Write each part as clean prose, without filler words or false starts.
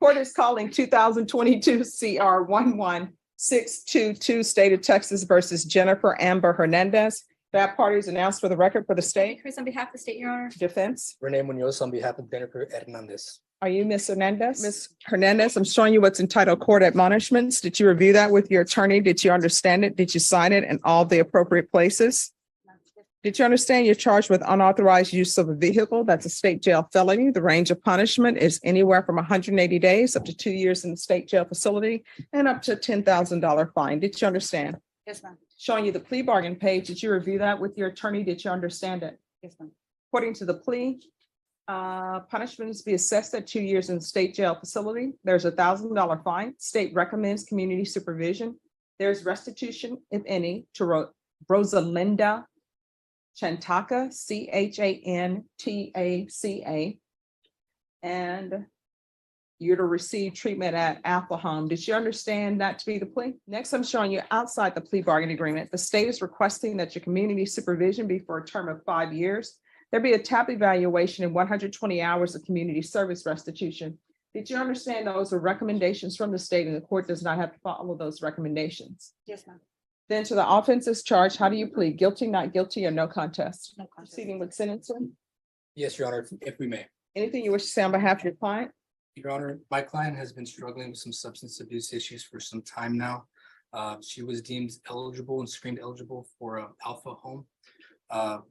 Court is calling 2022 CR 11622, State of Texas versus Jennifer Amber Hernandez. That party is announced for the record for the state. Chris, on behalf of the state, Your Honor. Defense. Renee Munoz on behalf of Jennifer Hernandez. Are you Ms. Hernandez? Ms. Hernandez, I'm showing you what's entitled court admonishments. Did you review that with your attorney? Did you understand it? Did you sign it in all the appropriate places? Did you understand you're charged with unauthorized use of a vehicle? That's a state jail felony. The range of punishment is anywhere from 180 days up to 2 years in the state jail facility and up to a $10,000 fine. Did you understand? Yes, ma'am. Showing you the plea bargain page. Did you review that with your attorney? Did you understand it? Yes, ma'am. According to the plea, punishment is to be assessed at 2 years in the state jail facility. There's a $1,000 fine. State recommends community supervision. There's restitution, if any, to Rosalinda Chantaka, Chantaca. And you're to receive treatment at Apple Home. Did you understand that to be the plea? Next, I'm showing you outside the plea bargain agreement. The state is requesting that your community supervision be for a term of 5 years. There be a TAP evaluation and 120 hours of community service restitution. Did you understand those are recommendations from the state and the court does not have to follow those recommendations? Yes, ma'am. Then to the offenses charged, how do you plead? Guilty, not guilty, or no contest? No contest. Proceeding with sentencing. Yes, Your Honor, if we may. Anything you wish to say on behalf of your client? Your Honor, my client has been struggling with some substance abuse issues for some time now. She was deemed eligible and screened eligible for an Alpha Home.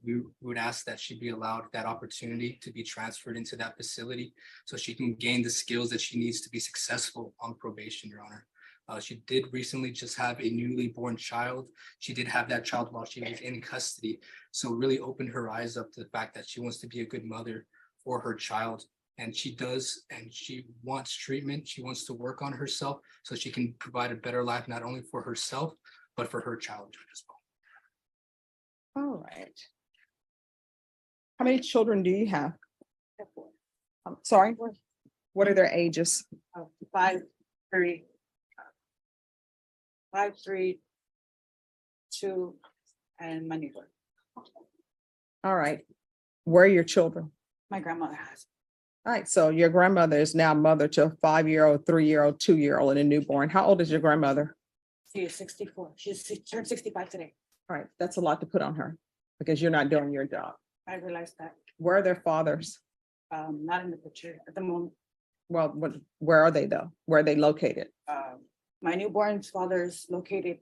We would ask that she be allowed that opportunity to be transferred into that facility so she can gain the skills that she needs to be successful on probation, Your Honor. She did recently just have a newly born child. She did have that child while she was in custody. So really opened her eyes up to the fact that she wants to be a good mother for her child. And she does, and she wants treatment. She wants to work on herself so she can provide a better life, not only for herself, but for her child as well. All right. How many children do you have? I'm sorry, what are their ages? 5, 3, 2, and my newborn. All right. Where are your children? My grandmother has. All right, so your grandmother is now mother to a 5-year-old, 3-year-old, 2-year-old, and a newborn. How old is your grandmother? She is 64. She turned 65 today. All right, that's a lot to put on her because you're not doing your job. I realized that. Where are their fathers? Not in the picture at the moment. Well, where are they though? Where are they located? My newborn's father is located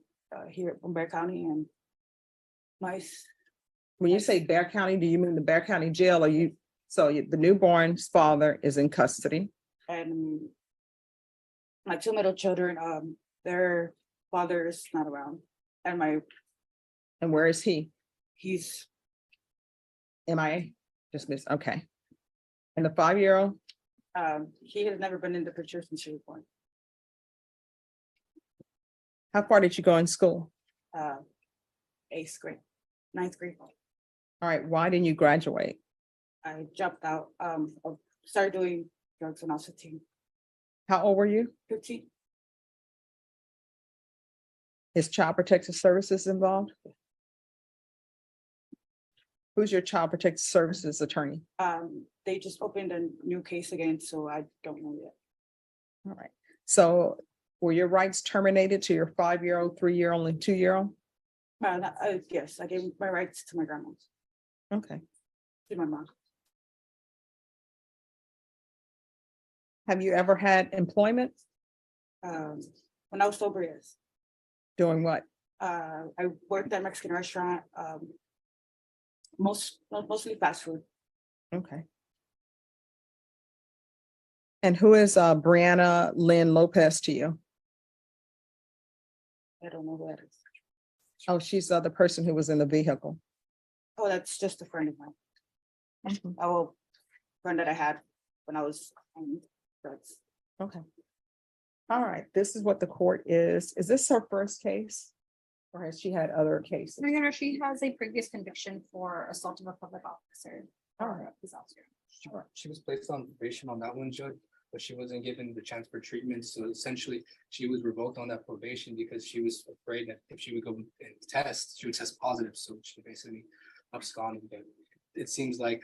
here in Bear County, and When you say Bear County, do you mean the Bear County Jail or the newborn's father is in custody? and my 2 middle children, their father is not around, and And where is he? he's MIA? Dismissed, okay. And the 5-year-old? he has never been in the picture since she was born. 'How far did you go in school? 8th grade, 9th grade. All right, why didn't you graduate? I dropped out. Started doing drugs when I was 15. How old were you? 15. Is Child Protective Services involved? Who's your Child Protective Services attorney? They just opened a new case again, so I don't know yet. All right, so were your rights terminated to your 5-year-old, 3-year-old, and 2-year-old? Yes, I gave my rights to my grandma, Okay. to my mom. Have you ever had employment? When I was sober, yes. Doing what? I worked at a Mexican restaurant, mostly fast food. Okay. And who is Brianna Lynn Lopez to you? I don't know who that is. Oh, she's the other person who was in the vehicle. Oh, that's just a friend of mine. Oh, friend that I had when I was on drugs. Okay. All right, this is what the court is. Is this her first case? Or has she had other cases? Your Honor, she has a previous conviction for assault of a public officer. All right. She was placed on probation on that one, Judge, but she wasn't given the chance for treatment. So essentially, she was revoked on that probation because she was afraid that if she would go and test, she would test positive. So she basically absconded. But it seems like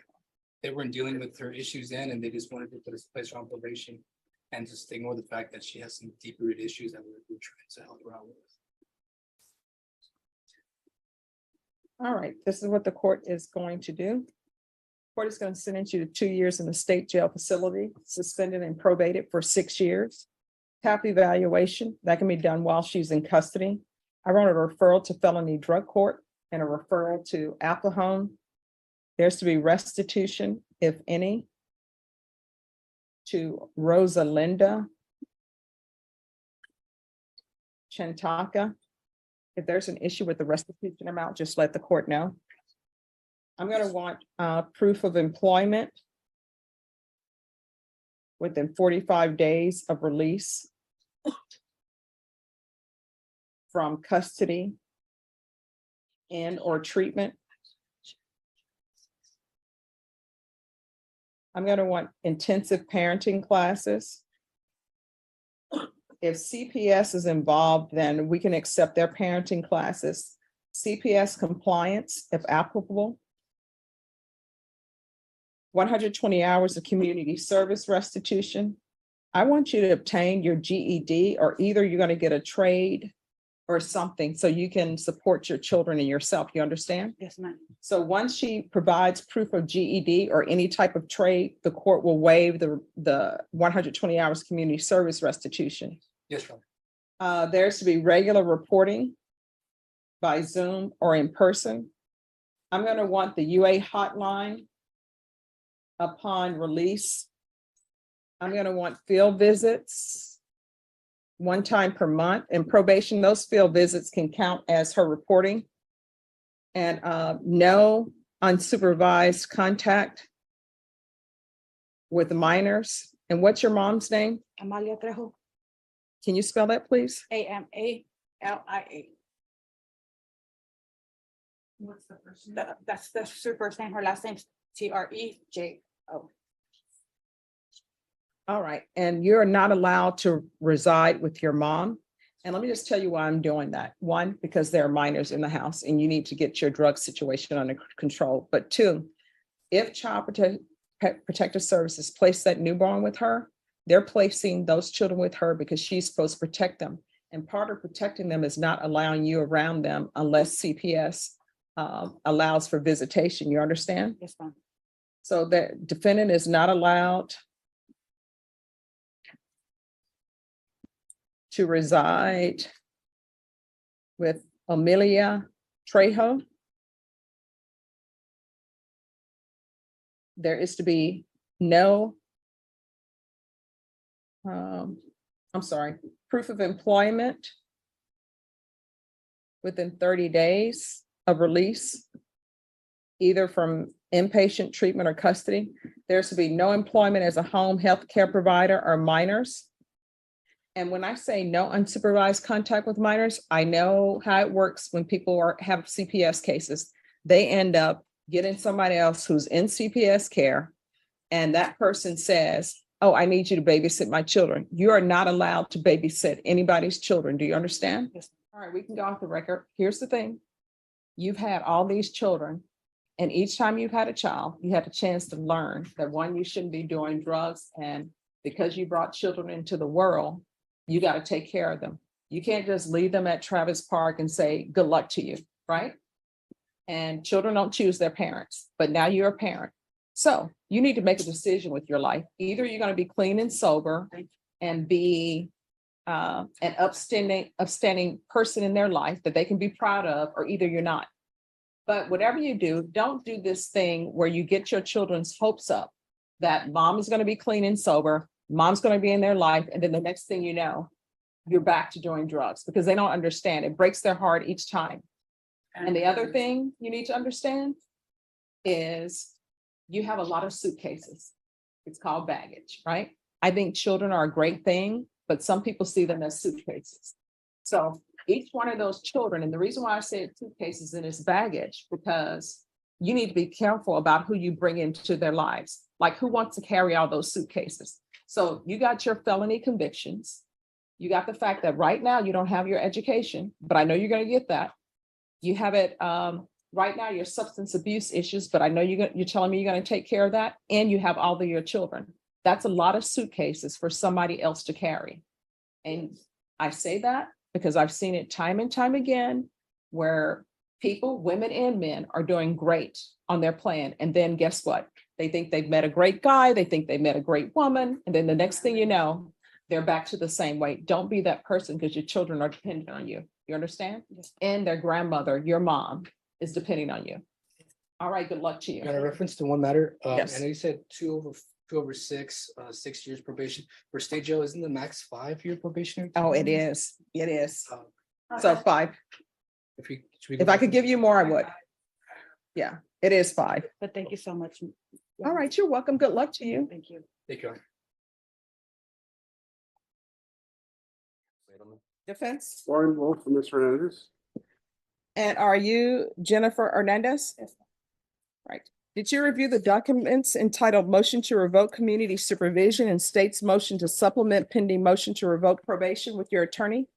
they weren't dealing with her issues then, and they just wanted to place her on probation. and just ignore the fact that she has some deep-rooted issues that we're trying to help her out with. All right, this is what the court is going to do. Court is going to sentence you to 2 years in the state jail facility, suspended and probated for 6 years. TAP evaluation, that can be done while she's in custody. I wrote a referral to felony drug court and a referral to Apple Home. There's to be restitution, if any, to Rosalinda Chantaka. If there's an issue with the restitution amount, just let the court know. I'm going to want proof of employment within 45 days of release from custody and or treatment. I'm going to want intensive parenting classes. If CPS is involved, then we can accept their parenting classes. CPS compliance, if applicable. 120 hours of community service restitution. I want you to obtain your GED, or either you're going to get a trade or something so you can support your children and yourself. You understand? Yes, ma'am. So once she provides proof of GED or any type of trade, the court will waive the 120 hours community service restitution. Yes, ma'am. There's to be regular reporting by Zoom or in person. I'm going to want the UA hotline upon release. I'm going to want field visits 1 time per month. In probation, those field visits can count as her reporting. And no unsupervised contact with minors. And what's your mom's name? Amalia Trejo, Can you spell that, please? AMALIA. What's the first That's her first name. Her last name's TREJO. All right, and you're not allowed to reside with your mom. And let me just tell you why I'm doing that. 1, because there are minors in the house and you need to get your drug situation under control. But 2, if Protective Services place that newborn with her, they're placing those children with her because she's supposed to protect them. And part of protecting them is not allowing you around them unless CPS allows for visitation. You understand? Yes, ma'am. So the defendant is not allowed to reside with Amelia Trejo. There is to be no, proof of employment within 30 days of release, either from inpatient treatment or custody. There's to be no employment as a home health care provider or minors. And when I say no unsupervised contact with minors, I know how it works when people have CPS cases. They end up getting somebody else who's in CPS care, and that person says, oh, I need you to babysit my children. You are not allowed to babysit anybody's children. Do you understand? Yes. All right, we can go off the record. Here's the thing. You've had all these children, and each time you've had a child, you had a chance to learn that 1, you shouldn't be doing drugs, and because you brought children into the world, you got to take care of them. You can't just leave them at Travis Park and say, good luck to you, right? And children don't choose their parents, but now you're a parent. So you need to make a decision with your life. Either you're going to be clean and sober and be an upstanding person in their life that they can be proud of, or either you're not. But whatever you do, don't do this thing where you get your children's hopes up that mom is going to be clean and sober, mom's going to be in their life, and then the next thing you know, you're back to doing drugs, because they don't understand. It breaks their heart each time. And the other thing you need to understand is you have a lot of suitcases. It's called baggage, right? I think children are a great thing, but some people see them as suitcases. So each one of those children, and the reason why I say it's suitcases and it's baggage, because you need to be careful about who you bring into their lives. Like, who wants to carry all those suitcases? So you got your felony convictions. You got the fact that right now you don't have your education, but I know you're going to get that. You have it right now, your substance abuse issues, but I know you're telling me you're going to take care of that, and you have all of your children. That's a lot of suitcases for somebody else to carry. And I say that because I've seen it time and time again where people, women and men, are doing great on their plan. And then guess what? They think they've met a great guy, they think they met a great woman, and then the next thing you know, they're back to the same way. Don't be that person because your children are dependent on you. You understand? And their grandmother, your mom, is depending on you. All right, good luck to you. Got a reference to one matter. I Yes. know you said 2/6, 6 years probation. For state jail, isn't the max 5-year probation? Oh, it is. It is. Um, So 5. should we go If I back could to- give you more, I would. Yeah, it is 5. But thank you so much. All right, you're welcome. Good luck to you. Thank you. Thank you. Defense. Warren Wolf from Ms. Hernandez. And are you Jennifer Hernandez? Yes. Right. Did you review the documents entitled Motion to Revoke Community Supervision and State's Motion to Supplement Pending Motion to Revoke Probation with your attorney?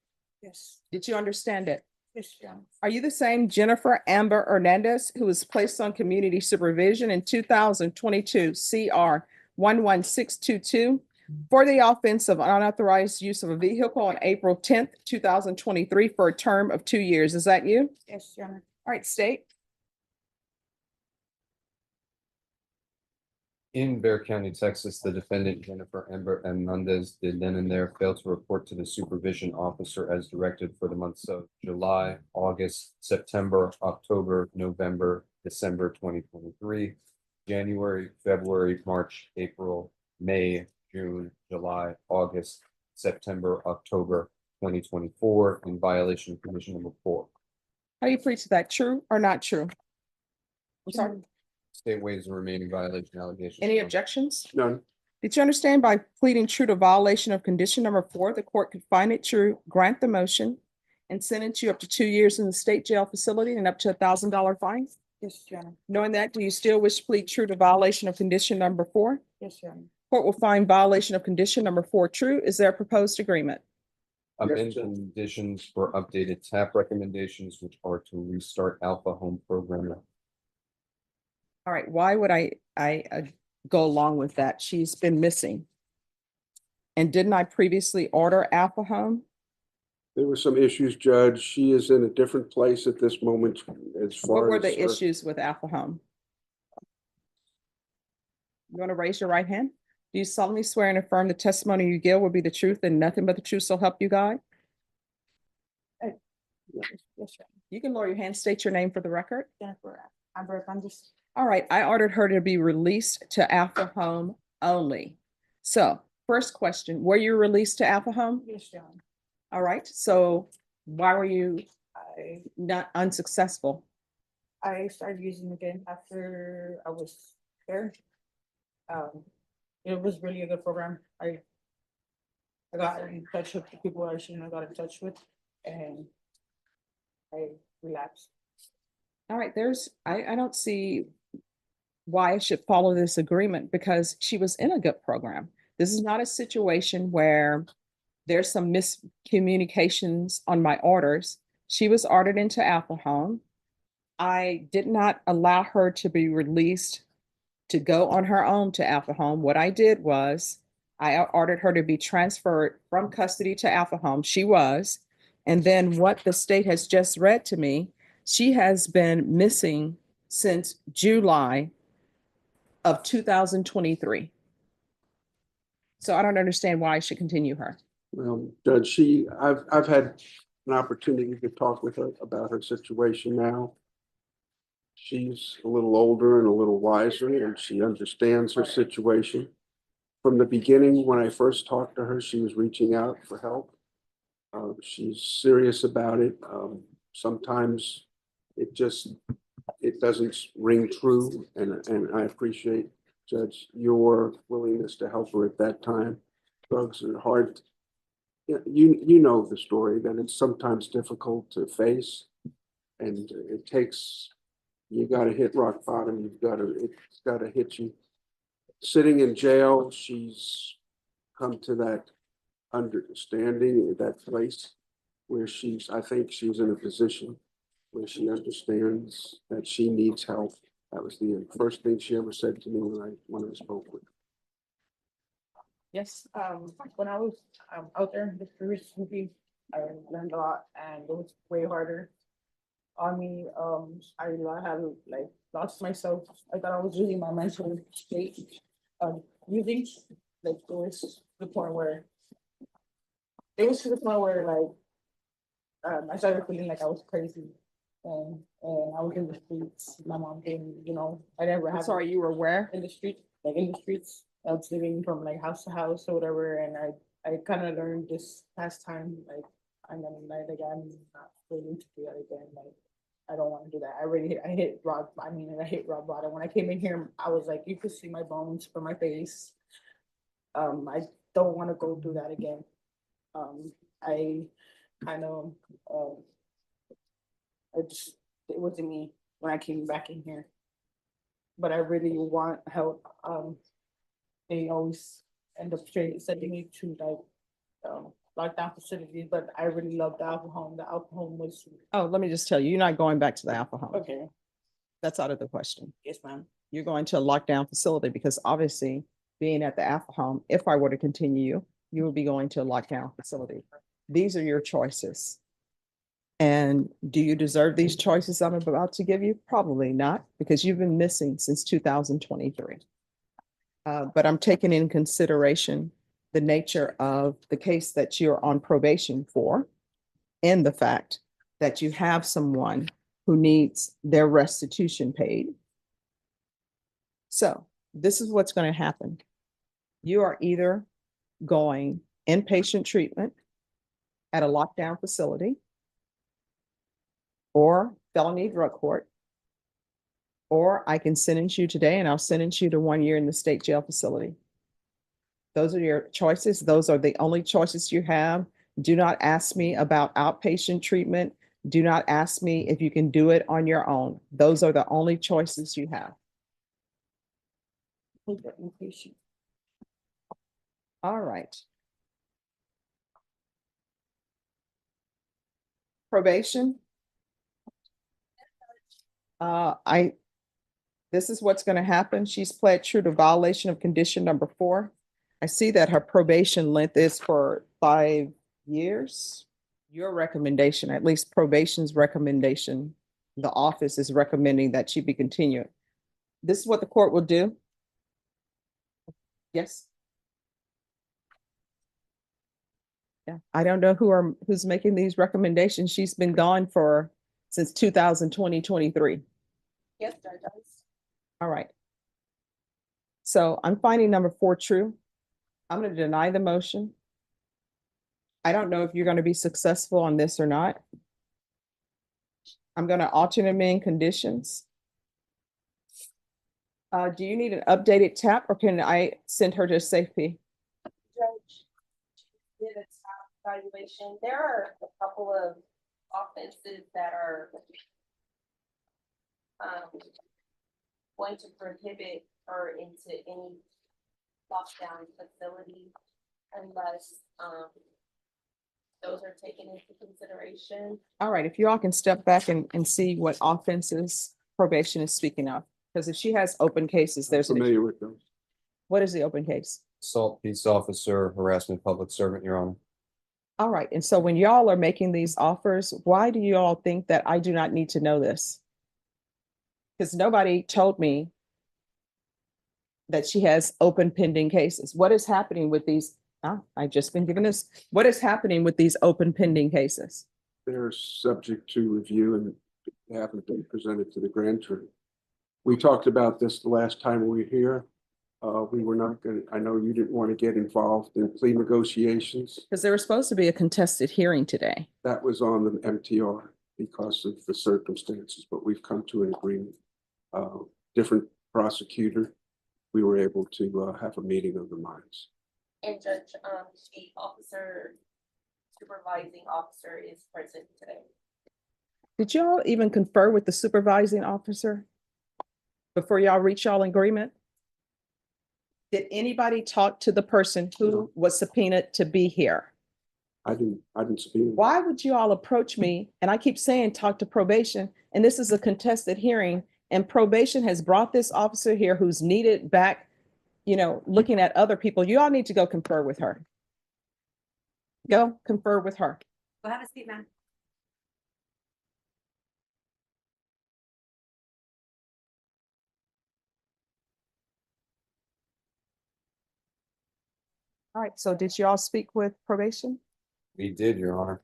Yes. Did you understand it? Yes, Your Honor. Are you the same Jennifer Amber Hernandez who was placed on community supervision in 2022 CR 11622 for the offense of unauthorized use of a vehicle on April 10th, 2023 for a term of 2 years? Is that you? Yes, Your Honor. All right, state. In Bear County, Texas, the defendant Jennifer Amber Hernandez did then and there fail to report to the supervision officer as directed for the months of July, August, September, October, November, December 2023, January, February, March, April, May, June, July, August, September, October 2024 in violation of condition number 4. How do you plead to that? True or not true? I'm sorry. State waives the remaining violation allegations. Any objections? None. Did you understand by pleading true to violation of condition number 4, the court could find it true, grant the motion, and sentence you up to 2 years in the state jail facility and up to $1,000 fine? Yes, Your Honor. Knowing that, do you still wish to plead true to violation of condition number 4? Yes, Your Honor. Court will find violation of condition number 4 true. Is there a proposed agreement? Amend conditions for updated TAP recommendations, which are to restart Alpha Home Program. All right, why would I go along with that? She's been missing. And didn't I previously order Alpha Home? There were some issues, Judge. She is in a different place at this moment as What far were as. the her- issues with Alpha Home? You want to raise your right hand? Do you solemnly swear and affirm the testimony you give will be the truth and nothing but the truth so help you God? Yes, Your Honor. You can lower your hand, state your name for the record. Jennifer Amber Hernandez. All right, I ordered her to be released to Alpha Home only. So first question, were you released to Alpha Home? Yes, Your Honor. All right, so why were you I not unsuccessful? I started using again after I was there. It was really a good program. I got in touch with the people I shouldn't have got in touch with, and I relapsed. All right, I don't see why I should follow this agreement because she was in a good program. This is not a situation where there's some miscommunications on my orders. She was ordered into Alpha Home. I did not allow her to be released to go on her own to Alpha Home. What I did was I ordered her to be transferred from custody to Alpha Home. She was. And then what the state has just read to me, she has been missing since July of 2023. So I don't understand why I should continue her. Well, Judge, I've had an opportunity to talk with her about her situation now. She's a little older and a little wiser, and she understands her situation. From the beginning, when I first talked to her, she was reaching out for help. She's serious about it. Sometimes it doesn't ring true, and I appreciate, Judge, your willingness to help her at that time. Drugs are hard. You know the story, that it's sometimes difficult to face, and it takes, you gotta hit rock bottom, it's gotta hit you. Sitting in jail, she's come to that understanding, that place where I think she's in a position where she understands that she needs help. That was the first thing she ever said to me when I spoke with her. Yes. When I was out there, the first movie, I learned a lot and it was way harder on me. I had like lost myself. I thought I was losing my mental state. Using like it was to the point where I started feeling like I was crazy. And I was in the streets. My mom came, I never I'm had sorry, you were where? in the street, like in the streets. I was living from like house to house or whatever, and I kind of learned this past time, like I'm gonna like I'm not willing to do that again. Like I don't want to do that. I hit rock. I mean, I hit rock bottom. When I came in here, I was like, you could see my bones from my face. I don't want to go through that again. I kind of, it wasn't me when I came back in here. But I really want help. They always end up sending me to lockdown facilities, but I really love the Alpha Home. The Alpha Home was Oh, let me just tell you, you're not going back to the Alpha Home. okay. That's out of the question. Yes, ma'am. You're going to a lockdown facility because obviously being at the Alpha Home, if I were to continue, you would be going to a lockdown facility. These are your choices. And do you deserve these choices I'm about to give you? Probably not, because you've been missing since 2023. But I'm taking in consideration the nature of the case that you're on probation for and the fact that you have someone who needs their restitution paid. So this is what's going to happen. You are either going inpatient treatment at a lockdown facility or felony drug court, or I can sentence you today and I'll sentence you to 1 year in the state jail facility. Those are your choices. Those are the only choices you have. Do not ask me about outpatient treatment. Do not ask me if you can do it on your own. Those are the only choices you have. All right. Probation. This is what's going to happen. She's pled true to violation of condition number 4. I see that her probation length is for 5 years. Your recommendation, at least probation's recommendation, the office is recommending that she be continued. This is what the court will do. Yes. Yeah, I don't know who's making these recommendations. She's been gone since 2023. Yes, Judge. All right. So I'm finding number 4 true. I'm going to deny the motion. I don't know if you're going to be successful on this or not. I'm going to alternate amend conditions. Do you need an updated TAP or can I send her to safety? Judge did a top evaluation. There are a couple of offenses that are going to prohibit her into any lockdown facility unless those are taken into consideration. All right, if you all can step back and see what offenses probation is speaking of, because if she has open cases, there's an issue. Familiar with those. What is the open case? Assault, peace officer, harassment, public servant, Your Honor. All right, and so when y'all are making these offers, why do you all think that I do not need to know this? Because nobody told me that she has open pending cases. What is happening with these? I've just been given this. What is happening with these open pending cases? They're subject to review and they haven't been presented to the grand jury. We talked about this the last time we were here. We were not going to, I know you didn't want to get involved in plea negotiations. Because there was supposed to be a contested hearing today. That was on the MTR because of the circumstances, but we've come to an agreement. Different prosecutor, we were able to have a meeting of the minds. And Judge, the supervising officer is present today. Did y'all even confer with the supervising officer before y'all reach y'all agreement? Did anybody talk to the person who was subpoenaed to be here? I didn't speak. Why would you all approach me? And I keep saying, talk to probation, and this is a contested hearing, and probation has brought this officer here who's needed back looking at other people, you all need to go confer with her. Go confer with her. Go have a seat, ma'am. All right, so did you all speak with probation? We did, Your Honor.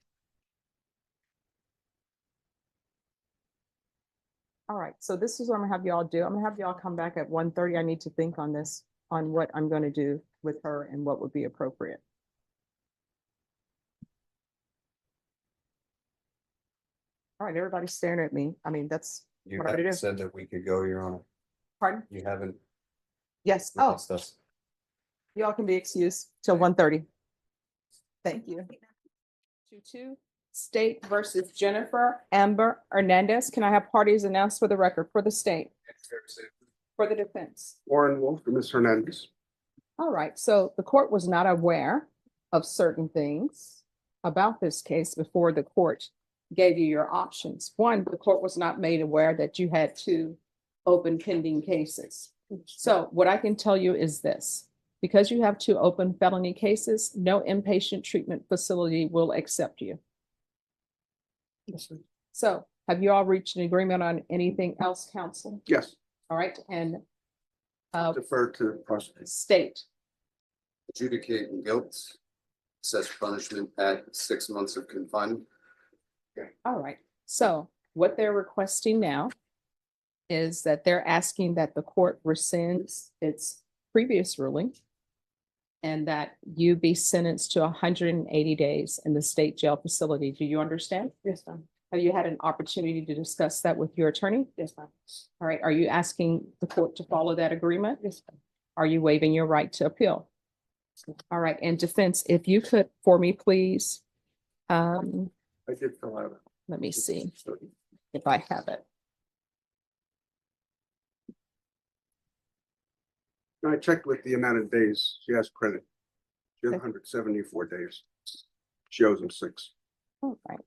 All right, so this is what I'm gonna have y'all do. I'm gonna have y'all come back at 1:30. I need to think on this, on what I'm gonna do with her and what would be appropriate. All right, everybody's staring at me. I mean, that's You what I'm gonna haven't do. said that we could go, Your Honor. Pardon? You haven't Yes, oh, asked us. y'all can be excused till 1:30. Thank you. 2-2, State versus Jennifer Amber Hernandez. Can I have parties announced for the record for the state, for the defense? Warren Wolf and Ms. Hernandez. All right, so the court was not aware of certain things about this case before the court gave you your options. One, the court was not made aware that you had 2 open pending cases. So what I can tell you is this, because you have 2 open felony cases, no inpatient treatment facility will accept you. So have you all reached an agreement on anything else, counsel? Yes, All right, and defer to the prosecutor. state. Adjudicating guilt, assess punishment at 6 months of confinement. All right, so what they're requesting now is that they're asking that the court rescinds its previous ruling and that you be sentenced to 180 days in the state jail facility. Do you understand? Yes, ma'am. Have you had an opportunity to discuss that with your attorney? Yes, ma'am. All right, are you asking the court to follow that agreement? Yes, ma'am. Are you waiving your right to appeal? All right, and defense, if you could for me, please. I did fill out. Let me see if I have it. I checked with the amount of days she has credit. She has Okay. 174 days. She owes him 6. All right,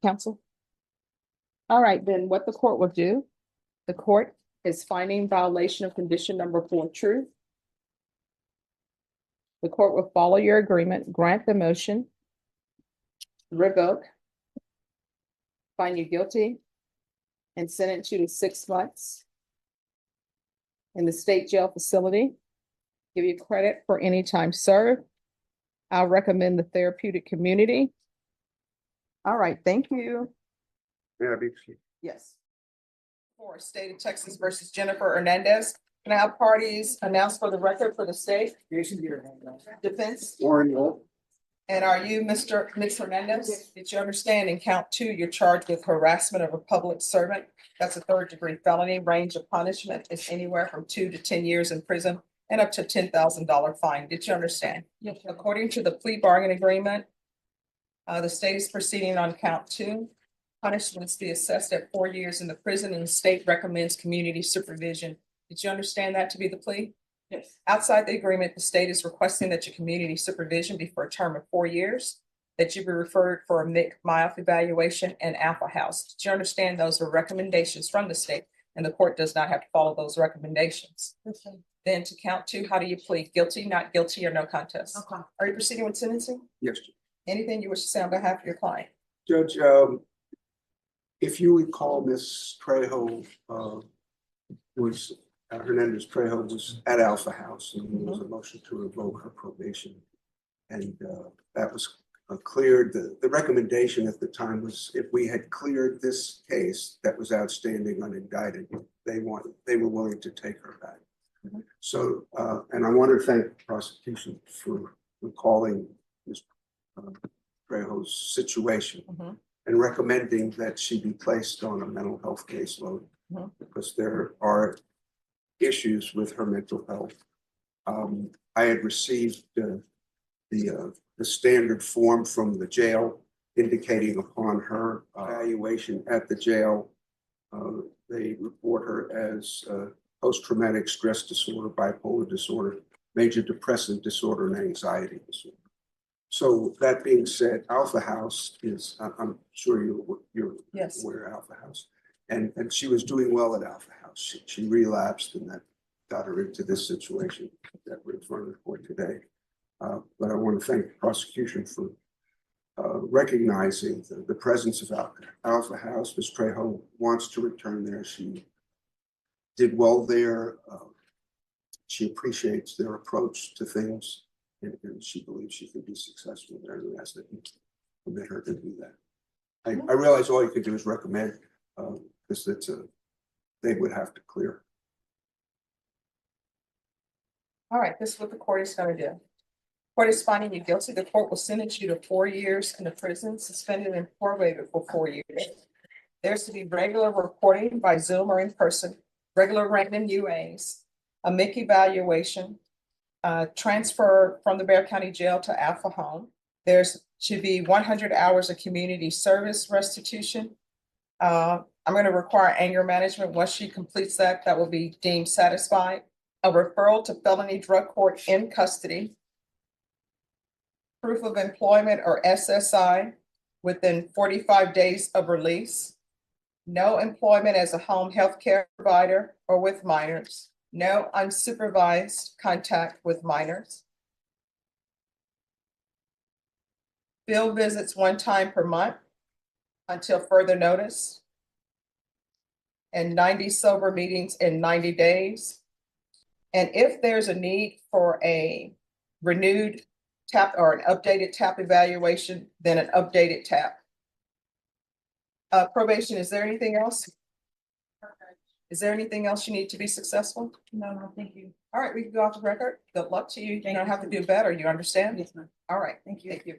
counsel. All right, then what the court will do, the court is finding violation of condition number 4 true. The court will follow your agreement, grant the motion, revoke, find you guilty, and sentence you to 6 months in the state jail facility. Give you credit for any time served. I'll recommend the therapeutic community. All right, thank you. Yeah, be excused. Yes. For State of Texas versus Jennifer Hernandez. Can I have parties announced for the record for the state? Defense? Warren Wolf. And are you Ms. Hernandez? Did you understand in count 2, you're charged with harassment of a public servant? That's a 3rd-degree felony. Range of punishment is anywhere from 2 to 10 years in prison and up to $10,000 fine. Did you understand? Yes, ma'am. According to the plea bargain agreement, the state is proceeding on count 2. Punishments be assessed at 4 years in the prison, and the state recommends community supervision. Did you understand that to be the plea? Yes. Outside the agreement, the state is requesting that your community supervision be for a term of 4 years, that you be referred for a MIC evaluation and Alpha House. Did you understand those are recommendations from the state, and the court does not have to follow those recommendations? Yes, ma'am. Then to count 2, how do you plead? Guilty, not guilty, or no contest? Okay. Are you proceeding with sentencing? Yes, Anything you wish to say on behalf of your client? Judge, if you recall, Ms. Trejo, was, Hernandez Trejo was at Alpha House, and there was a motion to revoke her probation. And that was cleared. The recommendation at the time was if we had cleared this case that was outstanding unindicted, they were willing to take her back. So, and I want to thank the prosecution for recalling Ms. Trejo's situation and recommending that she be placed on a mental health caseload because there are issues with her mental health. I had received the standard form from the jail indicating upon her evaluation at the jail, they report her as post-traumatic stress disorder, bipolar disorder, major depressive disorder, and anxiety disorder. So that being said, Alpha House is, I'm sure you're Yes. aware of Alpha House. And she was doing well at Alpha House. She relapsed and that got her into this situation that we're in front of the court today. But I want to thank the prosecution for recognizing the presence of Alpha House. Ms. Trejo wants to return there. She did well there. She appreciates their approach to things, and she believes she can be successful there. And ask that you permit her to do that. I realize all you could do is recommend, because they would have to clear. All right, this is what the court is gonna do. Court is finding you guilty. The court will sentence you to 4 years in the prison, suspended and probated for 4 years. There's to be regular reporting by Zoom or in person, regular random UAs, a MIC evaluation, transfer from the Bear County Jail to Alpha Home. There's should be 100 hours of community service restitution. I'm going to require anger management. Once she completes that, that will be deemed satisfied. A referral to felony drug court in custody. Proof of employment or SSI within 45 days of release. No employment as a home health care provider or with minors. No unsupervised contact with minors. Field visits 1 time per month until further notice. And 90 sober meetings in 90 days. And if there's a need for a renewed TAP or an updated TAP evaluation, then an updated TAP. Probation, is there anything else? Is there anything else you need to be successful? No, thank you. All right, we can go off the record. Good luck to you. You don't have to do better. You understand? Yes, ma'am. All right, Thank you. thank you.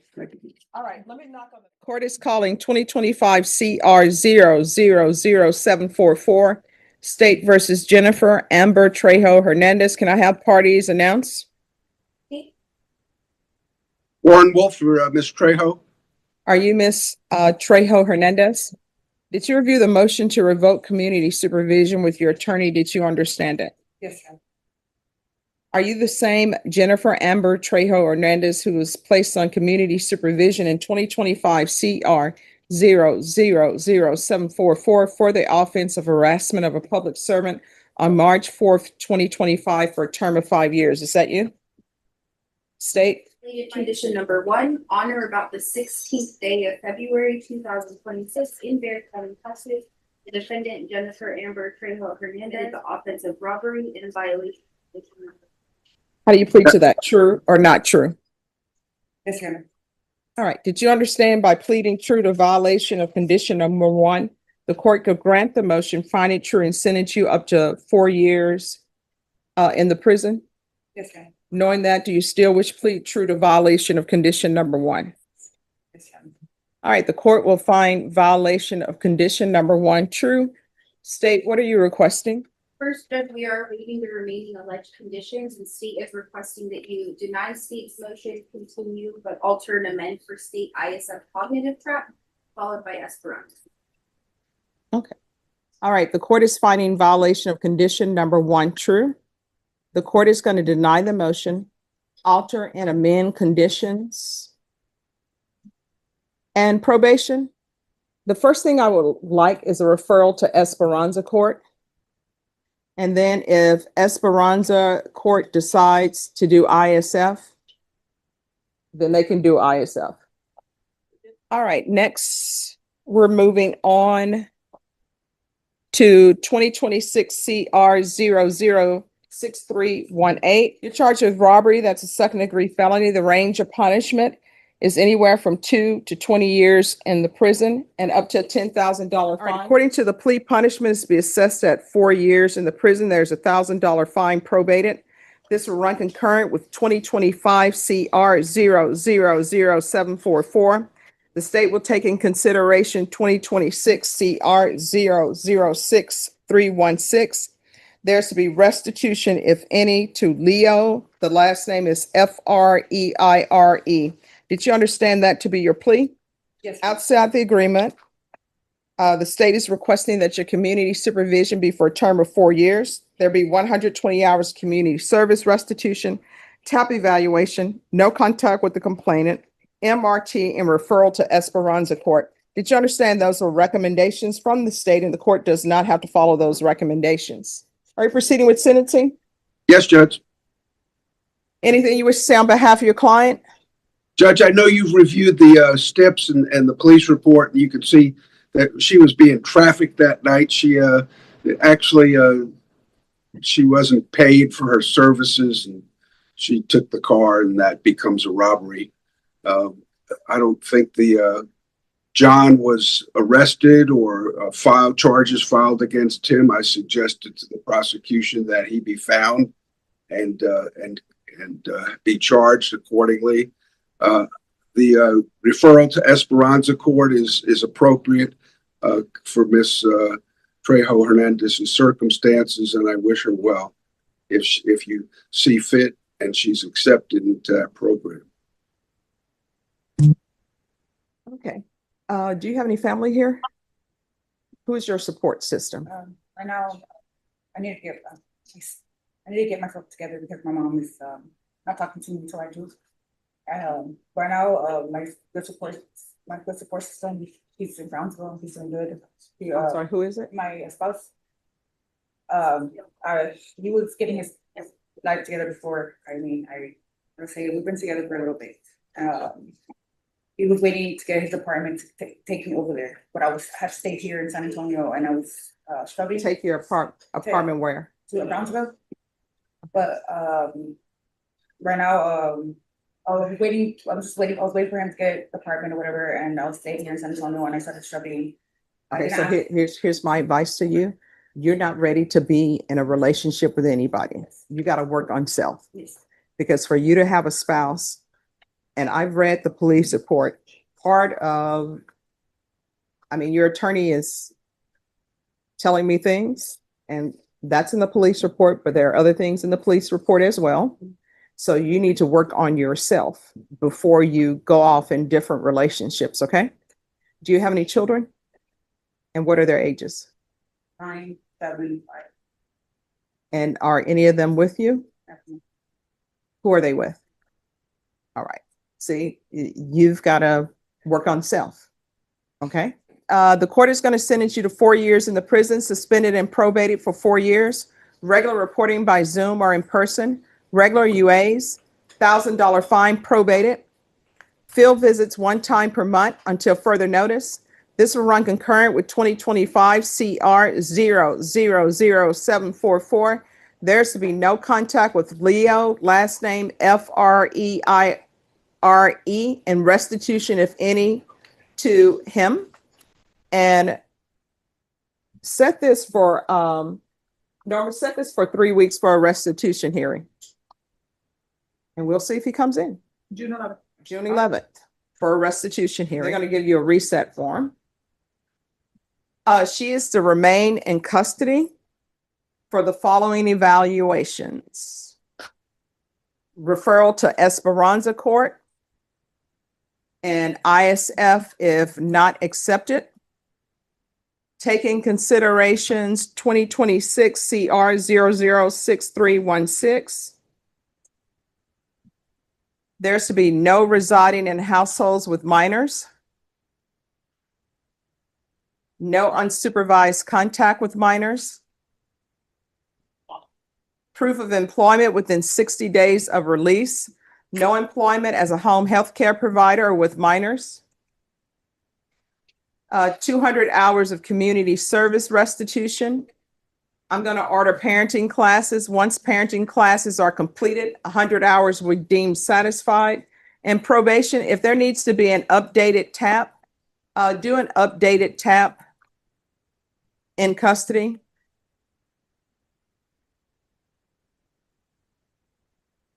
All right, let me knock on the. Court is calling 2025 CR 000744, State versus Jennifer Amber Trejo Hernandez. Can I have parties announced? Warren Wolf for Ms. Trejo. Are you Miss Trejo Hernandez? Did you review the motion to revoke community supervision with your attorney? Did you understand it? Yes, ma'am. Are you the same Jennifer Amber Trejo Hernandez who was placed on community supervision in 2025 CR 000744 for the offense of harassment of a public servant on March 4th, 2025 for a term of 5 years? Is that you? State? Related condition number 1, on or about the 16th day of February 2026 in Bear County, Texas. The defendant Jennifer Amber Trejo Hernandez, the offense of robbery in violation of condition number. How do you plead to that? True or not true? Yes, ma'am. All right. Did you understand by pleading true to violation of condition number 1, the court could grant the motion, find it true, and sentence you up to 4 years in the prison? Yes, ma'am. Knowing that, do you still wish to plead true to violation of condition number 1? Yes, ma'am. All right. The court will find violation of condition number 1 true. State, what are you requesting? First, Judge, we are reading the remaining alleged conditions, and state is requesting that you deny state's motion, continue, but alter and amend for state ISF cognitive trap, followed by Esperanza. Okay. All right. The court is finding violation of condition number 1 true. The court is going to deny the motion, alter and amend conditions. And probation. The first thing I would like is a referral to Esperanza Court. And then if Esperanza Court decides to do ISF, then they can do ISF. All right, next, we're moving on to 2026 CR 006318. You're charged with robbery. That's a second-degree felony. The range of punishment is anywhere from 2 to 20 years in the prison and up to a $10,000 fine. According to the plea, punishment is to be assessed at 4 years in the prison. There's a $1,000 fine probated. This will run concurrent with 2025 CR 000744. The state will take in consideration 2026 CR 006316. There's to be restitution, if any, to Leo. The last name is Freire. Did you understand that to be your plea? Yes. Outside the agreement, the state is requesting that your community supervision be for a term of 4 years. There be 120 hours community service restitution, TAP evaluation, no contact with the complainant, MRT, and referral to Esperanza Court. Did you understand those are recommendations from the state, and the court does not have to follow those recommendations? Are you proceeding with sentencing? Yes, Judge. Anything you wish to say on behalf of your client? Judge, I know you've reviewed the steps and the police report, and you can see that she was being trafficked that night. She actually she wasn't paid for her services, and she took the car, and that becomes a robbery. I don't think the John was arrested or charges filed against him. I suggested to the prosecution that he be found and be charged accordingly. The referral to Esperanza Court is appropriate for Miss Trejo Hernandez's circumstances, and I wish her well if you see fit and she's accepted into that program. Okay. Do you have any family here? Who is your support system? Right now, I need to get, myself together because my mom is, not talking to me until I do. Right now, my good support system, he's in Brownsville, he's doing good. I'm sorry, who is it? My spouse. He was getting his life together before. I say we've been together for a little bit. He was waiting to get his apartment taken over there, but I had stayed here in San Antonio, and I was struggling. Take your apartment where? To Brownsville. But right now, I was waiting for him to get the apartment or whatever, and I was staying here in San Antonio, and I started struggling. Okay, so here's my advice to you. You're not ready to be in a relationship with anybody. You got to work on self. Yes. Because for you to have a spouse, and I've read the police report, your attorney is telling me things, and that's in the police report, but there are other things in the police report as well. So you need to work on yourself before you go off in different relationships, okay? Do you have any children? And what are their ages? 9, 7, 5. And are any of them with you? Who are they with? All right. See, you've got to work on self. Okay. The court is going to sentence you to 4 years in the prison, suspended and probated for 4 years, regular reporting by Zoom or in person, regular UAs, $1,000 fine, probated, field visits 1 time per month until further notice. This will run concurrent with 2025 CR 000744. There's to be no contact with Leo, last name Freire, and restitution, if any, to him. And set this for Norma, set this for 3 weeks for a restitution hearing. And we'll see if he comes in. June 11th. June 11th for a restitution hearing. They're going to give you a reset form. She is to remain in custody for the following evaluations: referral to Esperanza Court and ISF if not accepted. Taking considerations 2026 CR 006316. There's to be no residing in households with minors. No unsupervised contact with minors. Proof of employment within 60 days of release. No employment as a home health care provider or with minors. 200 hours of community service restitution. I'm going to order parenting classes. Once parenting classes are completed, 100 hours were deemed satisfied. And probation, if there needs to be an updated TAP, do an updated TAP in custody.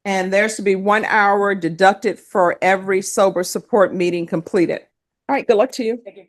And there's to be 1 hour deducted for every sober support meeting completed. All right, good luck to you. Thank you.